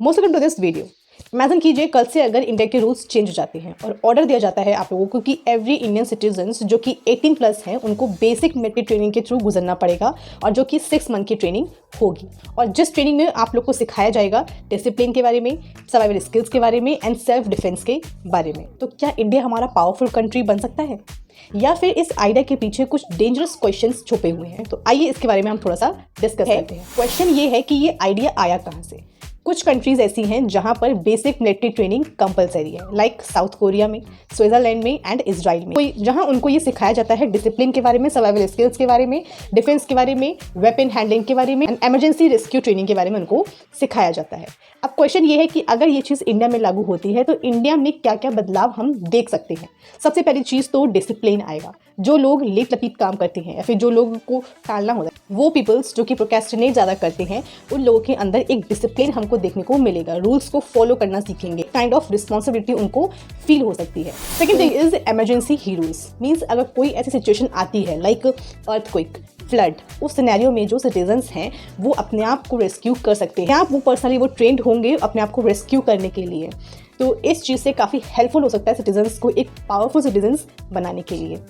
Most welcome to this video. Imagine कीजिए कल से अगर इंडिया के रूल्स चेंज हो जाते हैं और ऑर्डर दिया जाता है आप लोगों को कि एवरी इंडियन सिटीजन्स जो कि 18+ हैं उनको बेसिक मिलिट्री ट्रेनिंग के थ्रू गुजरना पड़ेगा और जो कि 6 मंथ की ट्रेनिंग होगी। और जिस ट्रेनिंग में आप लोग को सिखाया जाएगा डिसिप्लिन के बारे में, सर्वाइवल स्किल्स के बारे में एंड सेल्फ डिफेंस के बारे में। तो क्या इंडिया हमारा पावरफुल कंट्री बन सकता है या फिर इस आइडिया के पीछे कुछ डेंजरस क्वेश्चंस छुपे हुए हैं? तो आइए इसके बारे में हम थोड़ा सा डिस्कस करते हैं। क्वेश्चन ये है कि ये आइडिया आया कहाँ से। कुछ कंट्रीज ऐसी हैं जहां पर बेसिक मिलिट्री ट्रेनिंग कंपलसरी है, लाइक साउथ कोरिया में, स्विट्जरलैंड में एंड इजराइल में, जहां उनको ये सिखाया जाता है डिसिप्लिन के बारे में, सर्वाइवल स्किल्स के बारे में, डिफेंस के बारे में, वेपन हैंडलिंग के बारे में एंड इमरजेंसी रेस्क्यू ट्रेनिंग के बारे में उनको सिखाया जाता है। अब क्वेश्चन ये है कि अगर ये चीज़ इंडिया में लागू होती है तो इंडिया में क्या क्या बदलाव हम देख सकते हैं। सबसे पहली चीज़ तो डिसिप्लिन आएगा। जो लोग लेट लपीट काम करते हैं या फिर जो लोगों को टालना होता है, वो पीपल्स जो कि प्रोक्रेस्टिनेट ज़्यादा करते हैं, उन लोगों के अंदर एक डिसिप्लिन हमको देखने को मिलेगा। रूल्स को फॉलो करना सीखेंगे, काइंड ऑफ रिस्पॉन्सिबिलिटी उनको फील हो सकती है। Second thing is emergency heroes. Means अगर कोई ऐसी सिचुएशन आती है लाइक अर्थक्वेक, फ्लड, उस सिनेरियो में जो सिटीजन्स हैं वो अपने आप को रेस्क्यू कर सकते हैं। आप वो पर्सनली वो ट्रेंड होंगे अपने आप को रेस्क्यू करने के लिए। तो इस चीज़ से काफ़ी हेल्पफुल हो सकता है सिटीजन्स को एक पावरफुल सिटीजन्स बनाने के लिए।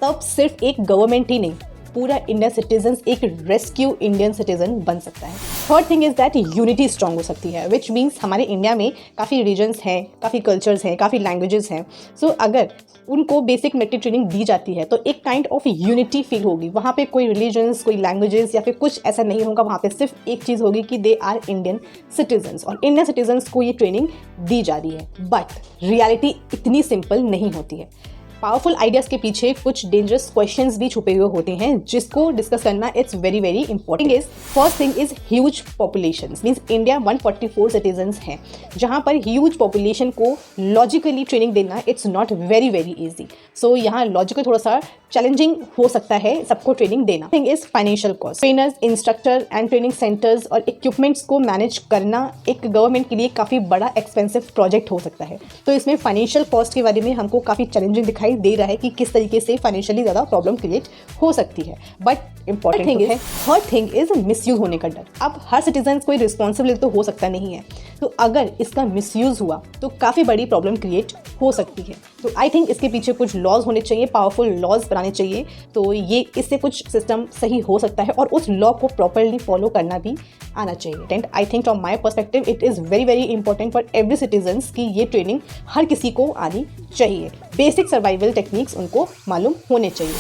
तब सिर्फ एक गवर्नमेंट ही नहीं, पूरा इंडियन सिटीजन्स एक रेस्क्यू इंडियन सिटीजन बन सकता है। Third thing is that unity strong हो सकती है, विच मीन्स हमारे इंडिया में काफ़ी रीजन्स हैं, काफ़ी कल्चर्स हैं, काफ़ी लैंग्वेजेस हैं। सो अगर उनको बेसिक मिलिट्री ट्रेनिंग दी जाती है तो एक काइंड ऑफ यूनिटी फील होगी। वहाँ पे कोई रिलीजन्स, कोई लैंग्वेजेस या फिर कुछ ऐसा नहीं होगा। वहाँ पे सिर्फ एक चीज़ होगी कि दे आर इंडियन सिटीजन्स और इंडियन सिटीजन्स को ये ट्रेनिंग दी जा रही है। बट रियलिटी इतनी सिंपल नहीं होती है। पावरफुल आइडियाज़ के पीछे कुछ डेंजरस क्वेश्चंस भी छुपे हुए होते हैं जिसको डिस्कस करना it's very very important. Is first thing is huge population. Means India 144 citizens हैं, जहां पर ह्यूज पॉपुलेशन को लॉजिकली ट्रेनिंग देना it's not very very easy. So यहाँ लॉजिकल थोड़ा सा चैलेंजिंग हो सकता है सबको ट्रेनिंग देना। Thing is financial cost. Trainers, instructor and training centres और इक्विपमेंट्स को मैनेज करना एक गवर्नमेंट के लिए काफ़ी बड़ा एक्सपेंसिव प्रोजेक्ट हो सकता है। तो इसमें फाइनेंशियल कॉस्ट के बारे में हमको काफ़ी चैलेंजिंग दिखाई दे रहा है कि किस तरीके से फाइनेंशियली ज़्यादा प्रॉब्लम क्रिएट हो सकती है। बट इंपॉर्टेंट थिंग है, थर्ड थिंग इज मिसयूज होने का डर। अब हर सिटीजन कोई रिस्पॉन्सिबिलिटी तो हो सकता नहीं है, तो अगर इसका मिसयूज हुआ तो काफ़ी बड़ी प्रॉब्लम क्रिएट हो सकती है। तो आई थिंक इसके पीछे कुछ लॉज होने चाहिए, पावरफुल लॉज बनाने चाहिए, तो ये इससे कुछ सिस्टम सही हो सकता है और उस लॉ को प्रॉपरली फॉलो करना भी आना चाहिए। And I think from my perspective it is very very important for every citizens कि ये ट्रेनिंग हर किसी को आनी चाहिए। बेसिक सर्वाइवल टेक्निक्स उनको मालूम होने चाहिए।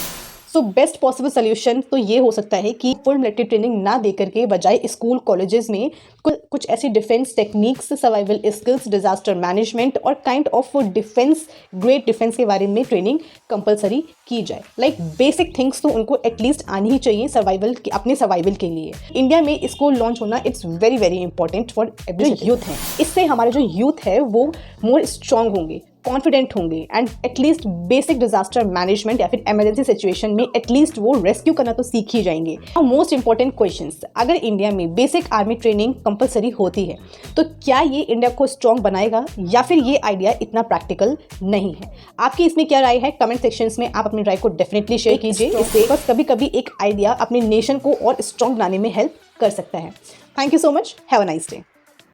सो बेस्ट पॉसिबल सोल्यूशन तो ये हो सकता है कि फुल मिलिट्री ट्रेनिंग ना दे करके बजाय स्कूल कॉलेजेस में कुछ ऐसी defence techniques, survival skills, disaster management और kind of defence, great defence के बारे में ट्रेनिंग कंपलसरी की जाए। लाइक बेसिक थिंग्स तो उनको एटलीस्ट आनी ही चाहिए सर्वाइवल के, अपने सर्वाइवल के लिए। इंडिया में इसको लॉन्च होना it's very very important for every youth है। इससे हमारे जो यूथ है वो मोर स्ट्रांग होंगे, कॉन्फिडेंट होंगे and at least basic disaster management या फिर इमरजेंसी सिचुएशन में एटलीस्ट वो रेस्क्यू करना तो सीख ही जाएंगे। मोस्ट इंपॉर्टेंट क्वेश्चंस, अगर इंडिया में बेसिक आर्मी ट्रेनिंग कंपलसरी होती है तो क्या ये इंडिया को स्ट्रॉन्ग बनाएगा या फिर ये आइडिया इतना प्रैक्टिकल नहीं है? आपकी इसमें क्या राय है? कमेंट सेक्शंस में आप अपनी राय को डेफिनेटली शेयर कीजिए। इससे बस कभी कभी एक आइडिया अपने नेशन को और स्ट्रॉन्ग बनाने में हेल्प कर सकता है। Thank you so much. Have a nice day.